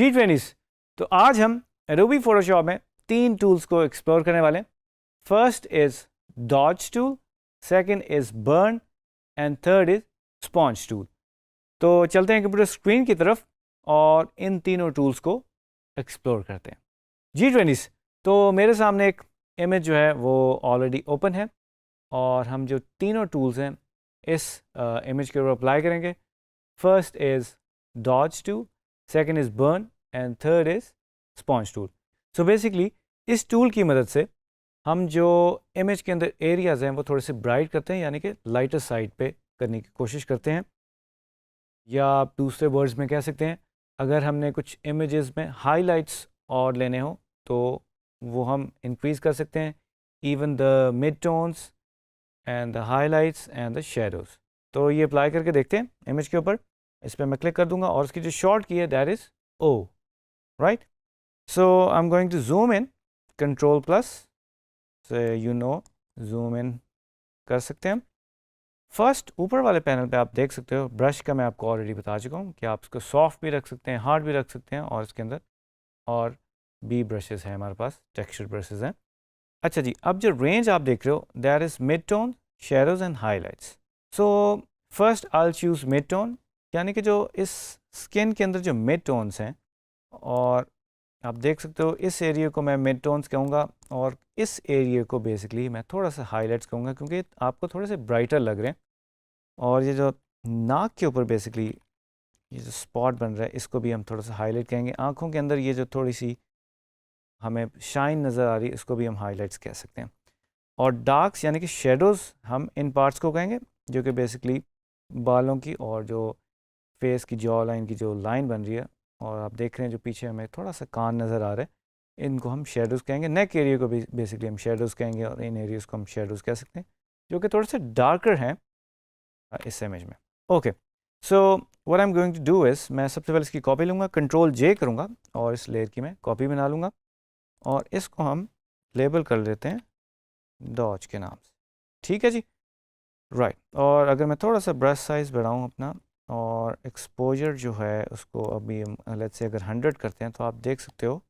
जी trainees, तो आज हम एडोबी फोटोशॉप में 3 टूल्स को एक्सप्लोर करने वाले हैं। First is dodge tool, second is burn and third is sponge tool. तो चलते हैं कंप्यूटर स्क्रीन की तरफ और इन तीनों टूल्स को एक्सप्लोर करते हैं। जी ट्रेनिस, तो मेरे सामने एक इमेज जो है वो ऑलरेडी ओपन है और हम जो तीनों टूल्स हैं इस इमेज के ऊपर अप्लाई करेंगे। First is dodge tool, second is burn and third is sponge tool. So basically इस टूल की मदद से हम जो इमेज के अंदर एरियाज हैं वो थोड़े से ब्राइट करते हैं, यानी कि लाइटर साइड पे करने की कोशिश करते हैं। या आप दूसरे वर्ड्स में कह सकते हैं, अगर हमने कुछ इमेजेस में हाइलाइट्स और लेने हो तो वो हम इंक्रीज़ कर सकते हैं, even the mid tones and the highlights and the shadows. तो ये अप्लाई करके देखते हैं इमेज के ऊपर। इस पर मैं क्लिक कर दूंगा और इसकी जो शॉर्ट की है that is O, right. So I am going to zoom in, control plus से जूम इन कर सकते हैं। फर्स्ट ऊपर वाले पैनल पे आप देख सकते हो ब्रश का मैं आपको ऑलरेडी बता चुका हूँ कि आप इसको सॉफ्ट भी रख सकते हैं, हार्ड भी रख सकते हैं, और इसके अंदर और भी ब्रशेस हैं हमारे पास, टेक्सचर ब्रशेस हैं। अच्छा जी, अब जो रेंज आप देख रहे हो that is mid tone, shadows and highlights. So first I will choose mid tone, यानी कि जो इस स्किन के अंदर जो मिड टोन्स हैं, और आप देख सकते हो इस एरिया को मैं मिड टोन्स कहूँगा और इस एरिया को बेसिकली मैं थोड़ा सा हाईलाइट्स कहूँगा क्योंकि आपको थोड़े से ब्राइटर लग रहे हैं। और ये जो नाक के ऊपर बेसिकली ये जो स्पॉट बन रहा है इसको भी हम थोड़ा सा हाईलाइट कहेंगे। आँखों के अंदर ये जो थोड़ी सी हमें शाइन नज़र आ रही है इसको भी हम हाईलाइट्स कह सकते हैं। और डार्क्स यानी कि शेडोज़ हम इन पार्ट्स को कहेंगे जो कि बेसिकली बालों की और जो फेस की जॉ लाइन की जो लाइन बन रही है, और आप देख रहे हैं जो पीछे हमें थोड़ा सा कान नज़र आ रहा है, इनको हम शेडोज़ कहेंगे। नेक एरिया को भी बेसिकली हम शेडोज़ कहेंगे और इन एरियाज़ को हम शेडोज़ कह सकते हैं जो कि थोड़े से डार्कर हैं इस इमेज में। Okay, so what I am going to do is मैं सबसे पहले इसकी कॉपी लूँगा, कंट्रोल जे करूँगा और इस लेयर की मैं कॉपी बना लूँगा और इसको हम लेबल कर लेते हैं डॉज के नाम से। ठीक है जी, राइट। और अगर मैं थोड़ा सा ब्रश साइज़ बढ़ाऊँ अपना और एक्सपोजर जो है उसको अभी लेट्स से अगर 100 करते हैं तो आप देख सकते हो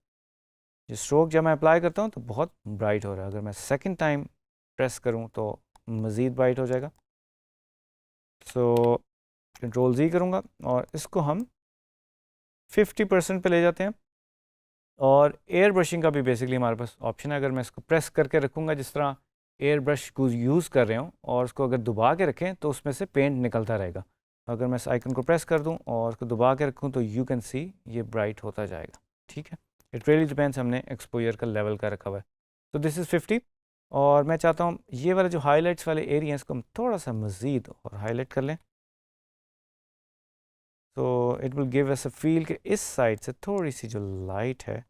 जो स्ट्रोक जब मैं अप्लाई करता हूँ तो बहुत ब्राइट हो रहा है। अगर मैं सेकंड टाइम प्रेस करूँ तो मज़ीद ब्राइट हो जाएगा। सो कंट्रोल जी करूँगा और इसको हम 50% पे ले जाते हैं। और एयर ब्रशिंग का भी बेसिकली हमारे पास ऑप्शन है। अगर मैं इसको प्रेस करके रखूँगा जिस तरह एयर ब्रश को यूज़ कर रहे हूँ और उसको अगर दबा के रखें तो उसमें से पेंट निकलता रहेगा। अगर मैं इस आइकन को प्रेस कर दूँ और उसको दबा के रखूँ तो यू कैन सी ये ब्राइट होता जाएगा। ठीक है, इट रियली डिपेंड्स हमने एक्सपोजर का लेवल का रखा हुआ है। तो दिस इज़ 50। और मैं चाहता हूँ ये वाले जो हाईलाइट्स वाले एरिया हैं इसको हम थोड़ा सा मज़ीद और हाईलाइट कर लें। तो it will give us a feel कि इस साइड से थोड़ी सी जो लाइट है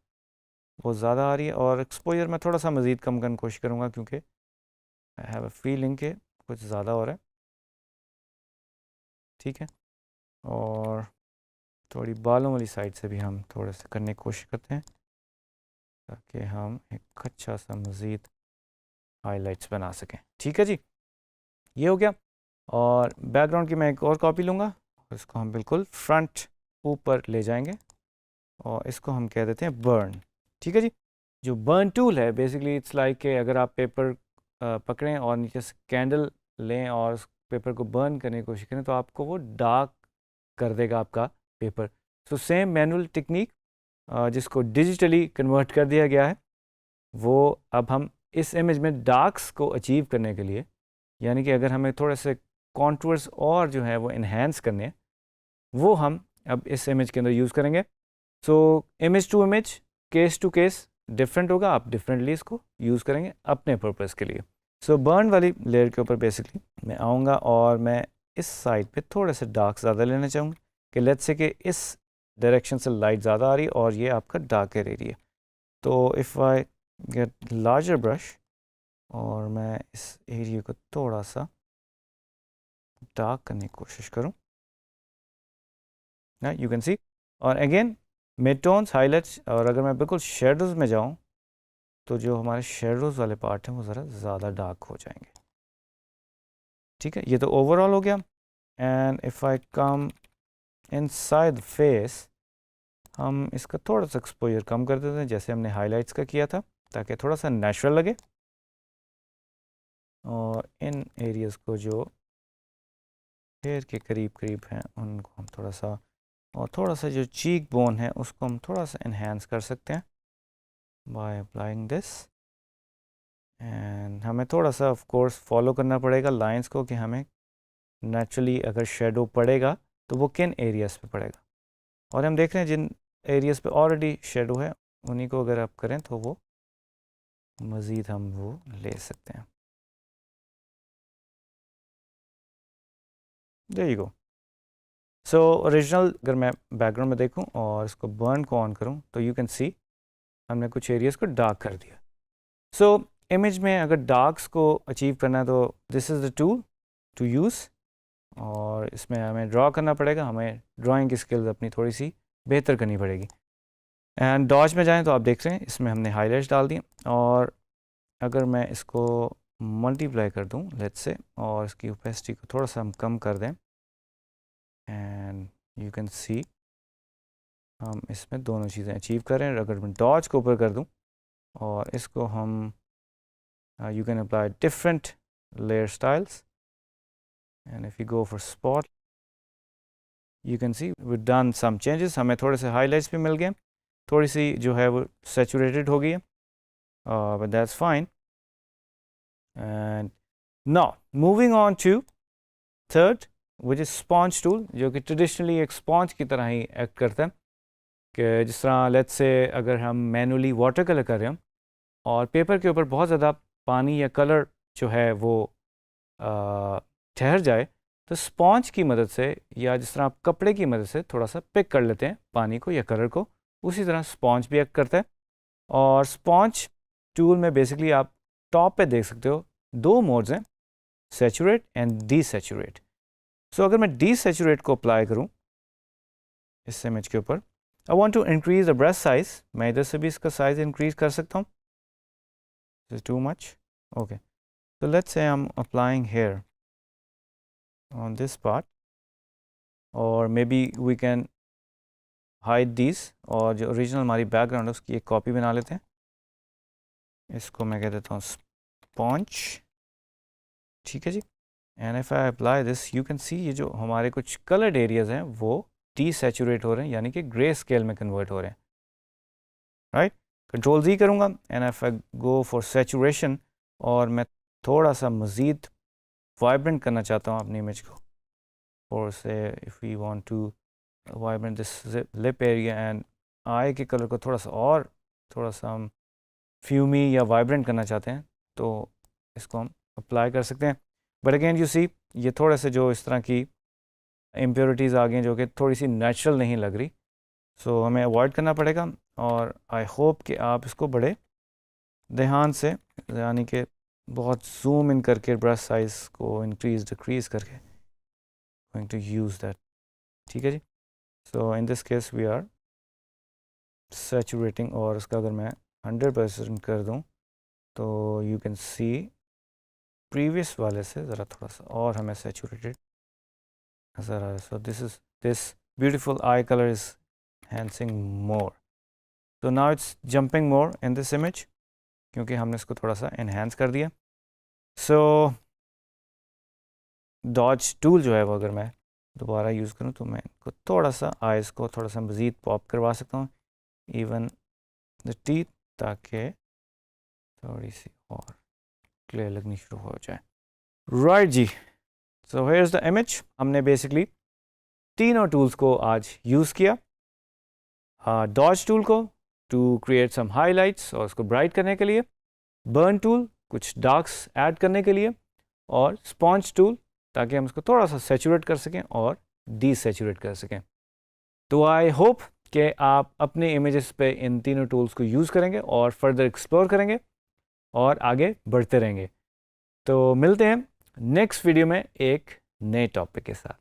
वो ज़्यादा आ रही है, और एक्सपोजर मैं थोड़ा सा मज़ीद कम करने की कोशिश करूँगा क्योंकि आई हैव अ फीलिंग कि कुछ ज़्यादा हो रहा है। ठीक है, और थोड़ी बालों वाली साइड से भी हम थोड़े से करने की कोशिश करते हैं ताकि हम एक अच्छा सा मज़ीद हाइलाइट्स बना सकें। ठीक है जी, ये हो गया। और बैकग्राउंड की मैं एक और कॉपी लूँगा और इसको हम बिल्कुल फ्रंट ऊपर ले जाएंगे और इसको हम कह देते हैं बर्न। ठीक है जी, जो बर्न टूल है बेसिकली इट्स लाइक कि अगर आप पेपर पकड़ें और नीचे से कैंडल लें और उस पेपर को बर्न करने की कोशिश करें तो आपको वो डार्क कर देगा आपका paper. So same manual technique जिसको डिजिटली कन्वर्ट कर दिया गया है वो अब हम इस इमेज में डार्क्स को अचीव करने के लिए, यानी कि अगर हमें थोड़े से कॉन्टूर्स और जो है वो इन्हेंस करने हैं वो हम अब इस इमेज के अंदर यूज़ करेंगे। So image to image, case to case different होगा, आप डिफरेंटली इसको यूज़ करेंगे अपने पर्पज़ के लिए। सो बर्न वाली लेयर के ऊपर बेसिकली मैं आऊँगा और मैं इस साइड पे थोड़े से डार्क ज़्यादा लेना चाहूँगा कि लेट्स से कि इस डायरेक्शन से लाइट ज़्यादा आ रही है और ये आपका डार्कर एरिया। तो if I get larger brush और मैं इस एरिया को थोड़ा सा डार्क करने की कोशिश करूँ ना, यू कैन सी। और अगेन मिड टोन्स, हाईलाइट्स, और अगर मैं बिल्कुल शेडोज़ में जाऊँ तो जो हमारे शेडोज़ वाले पार्ट हैं वो ज़रा ज़्यादा डार्क हो जाएंगे। ठीक है, ये तो ओवरऑल हो गया। And if I come inside face हम इसका थोड़ा सा एक्सपोजर कम कर देते हैं जैसे हमने हाइलाइट्स का किया था, ताकि थोड़ा सा नेचुरल लगे। और इन एरियाज़ को जो हेयर के करीब करीब हैं उनको हम थोड़ा सा, और थोड़ा सा जो चीक बोन है उसको हम थोड़ा सा इन्हेंस कर सकते हैं बाय अप्लाइंग दिस। एंड हमें थोड़ा सा ऑफ कोर्स फॉलो करना पड़ेगा लाइंस को कि हमें नेचुरली अगर शेडो पड़ेगा तो वो किन एरियाज़ पे पड़ेगा। और हम देख रहे हैं जिन एरियाज़ पे ऑलरेडी शेडो है उन्हीं को अगर आप करें तो वो मज़ीद हम वो ले सकते हैं। There you go. So original अगर मैं बैकग्राउंड में देखूं और इसको बर्न को ऑन करूं तो यू कैन सी हमने कुछ एरियाज़ को डार्क कर दिया। सो इमेज में अगर डार्क्स को अचीव करना है तो this is the tool to use. और इसमें हमें ड्रॉ करना पड़ेगा, हमें ड्राइंग की स्किल्स अपनी थोड़ी सी बेहतर करनी पड़ेगी। एंड डॉज में जाएं तो आप देख रहे हैं इसमें हमने हाइलाइट्स डाल दिए। और अगर मैं इसको मल्टीप्लाई कर दूं लेट्स से, और इसकी ओपेसिटी को थोड़ा सा हम कम कर दें, एंड यू कैन सी हम इसमें दोनों चीज़ें अचीव कर रहे हैं। अगर मैं डॉज को ऊपर कर दूं और इसको हम you can apply different layer styles, and if you go for spot you can see we've done some changes। हमें थोड़े से highlights भी मिल गए, थोड़ी सी जो है वो saturated हो गई है, but that's fine। and now moving on to third which is sponge tool, जो कि traditionally एक sponge की तरह ही act करता है। कि जिस तरह let's say अगर हम manually water color कर रहे हैं और पेपर के ऊपर बहुत ज़्यादा पानी या कलर जो है वो ठहर जाए तो स्पॉन्ज की मदद से या जिस तरह आप कपड़े की मदद से थोड़ा सा पिक कर लेते हैं पानी को या कलर को, उसी तरह स्पॉन्ज भी एक्ट करता है। और स्पॉन्ज टूल में बेसिकली आप टॉप पे देख सकते हो दो मोड्स हैं, सैचुरेट एंड डीसैचुरेट। सो अगर मैं डीसैचुरेट को अप्लाई करूं इस इमेज के ऊपर, I want to increase the brush size, मैं इधर से भी इसका साइज इंक्रीज कर सकता हूं। Is too much? Okay, so let's say I'm applying here on this part, or maybe we can hide these, और जो original हमारी background है उसकी एक copy बना लेते हैं। इसको मैं कह देता हूँ sponge, ठीक है जी। and if I apply this you can see ये जो हमारे कुछ colored areas हैं वो desaturate हो रहे हैं, यानी कि grey scale में convert हो रहे हैं, right? कंट्रोल Z करूँगा and if I go for saturation, और मैं थोड़ा सा मज़ीद वाइब्रेंट करना चाहता हूँ अपनी इमेज को, और से if we want to vibrant this lip area and eye के कलर को थोड़ा सा हम फ्यूमी या वाइब्रेंट करना चाहते हैं तो इसको हम अप्लाई कर सकते हैं। बट अगेन यू सी ये थोड़े से जो इस तरह की इम्प्योरिटीज़ आ गई हैं जो कि थोड़ी सी नेचुरल नहीं लग रही, सो हमें अवॉइड करना पड़ेगा। और आई होप कि आप इसको बड़े ध्यान से, यानी कि बहुत जूम इन करके ब्रश साइज को इंक्रीज डिक्रीज करके गोइंग टू यूज़ दैट, ठीक है जी। So in this case we are saturating, और इसका अगर मैं 100% कर दूं तो यू कैन सी प्रीवियस वाले से ज़रा थोड़ा सा और हमें सैचुरेटेड नज़र आ रहा है। So this beautiful I colour is enhancing more, so now it's jumping more in this image क्योंकि हमने इसको थोड़ा सा enhance कर दिया। so dodge tool जो है वो अगर मैं दोबारा यूज़ करूँ तो मैं इनको थोड़ा सा आइज़ को थोड़ा सा मज़ीद पॉप करवा सकता हूँ, इवन द टीथ, ताकि थोड़ी सी और क्लियर लगनी शुरू हो जाए। राइट जी, so here is the image. हमने बेसिकली तीनों टूल्स को आज यूज़ किया। डॉज टूल को टू क्रिएट सम हाइलाइट्स और उसको ब्राइट करने के लिए, बर्न टूल कुछ डार्क्स ऐड करने के लिए, और स्पॉन्ज टूल ताकि हम उसको थोड़ा सा सैचुरेट कर सकें और डीसैचुरेट कर सकें। तो आई होप कि आप अपने इमेजेस पे इन तीनों टूल्स को यूज़ करेंगे और फर्दर एक्सप्लोर करेंगे और आगे बढ़ते रहेंगे। तो मिलते हैं नेक्स्ट वीडियो में एक नए टॉपिक के साथ।